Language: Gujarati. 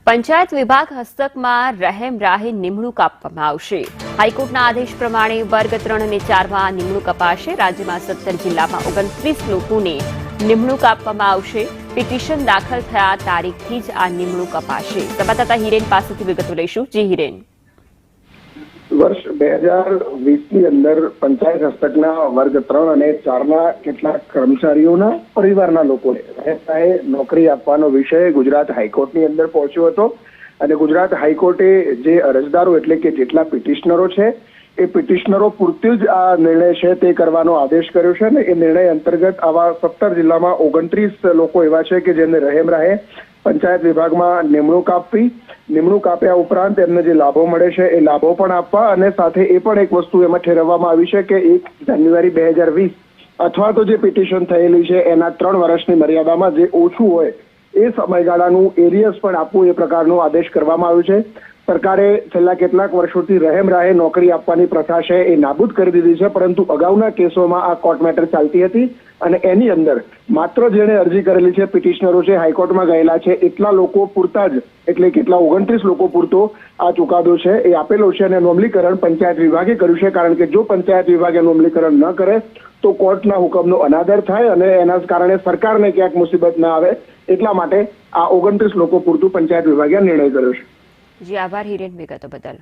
પંચાયત વિભાગ હસ્તકમાં રહેમ રાહે નિમણૂક આપવામાં આવશે। હાઈકોર્ટના આદેશ પ્રમાણે વર્ગ 3 અને 4માં નિમણૂક અપાશે। રાજ્યમાં 17 જિલ્લામાં 29 લોકોને નિમણૂક આપવામાં આવશે। પિટિશન દાખલ થયા તારીખથી જ આ નિમણૂક અપાશે। સંવાદદાતા હિરેન પાસેથી વિગતો લઈશું। જી હિરેન। વર્ષ 2020ની અંદર પંચાયત હસ્તકના વર્ગ 3 અને 4ના કેટલાક કર્મચારીઓના પરિવારના લોકોને નોકરી આપવાનો વિષય ગુજરાત હાઈકોર્ટની અંદર પહોંચ્યો હતો અને ગુજરાત હાઈકોર્ટે જે અરજદારો એટલે કે જેટલા પિટિશનરો છે એ પિટિશનરો પૂરતી જ આ નિર્ણય છે તે કરવાનો આદેશ કર્યો છે અને એ નિર્ણય અંતર્ગત આવા 17 જિલ્લામાં 29 લોકો એવા છે કે જેમને રહેમ રાહે પંચાયત વિભાગમાં નિમણૂક આપવી, નિમણૂક આપ્યા ઉપરાંત એમને જે લાભો મળે છે એ લાભો પણ આપવા અને સાથે એ પણ એક વસ્તુ એમાં ઠેરવવામાં આવી છે કે 1 જાન્યુઆરી 2020 અથવા તો જે પિટિશન થયેલી છે એના 3 વર્ષની મર્યાદામાં જે ઓછું હોય એ સમયગાળાનું એરિયસ પણ આપવું એ પ્રકારનો આદેશ કરવામાં આવ્યો છે। સરકારે છેલ્લા કેટલાક વર્ષોથી રહેમ રાહે નોકરી આપવાની પ્રથા છે એ નાબૂદ કરી દીધી છે, પરંતુ અગાઉના કેસોમાં આ કોર્ટ મેટર ચાલતી હતી અને એની અંદર માત્ર જેણે અરજી કરેલી છે પિટિશનરો છે, હાઈકોર્ટમાં ગયેલા છે એટલા લોકો પૂરતા જ એટલે કેટલા 29 લોકો પૂરતો આ ચુકાદો છે એ આપેલો છે અને નોમલીકરણ પંચાયત વિભાગે કર્યું છે। કારણ કે જો પંચાયત વિભાગે નોમલીકરણ ન કરે તો કોર્ટના હુકમનો અનાદર થાય અને એના કારણે સરકારને ક્યાંક મુસીબત ના આવે, એટલા માટે આ 29 લોકો પૂરતું પંચાયત વિભાગે નિર્ણય કર્યો છે। જી આભાર હિરેન વિગતો બદલ।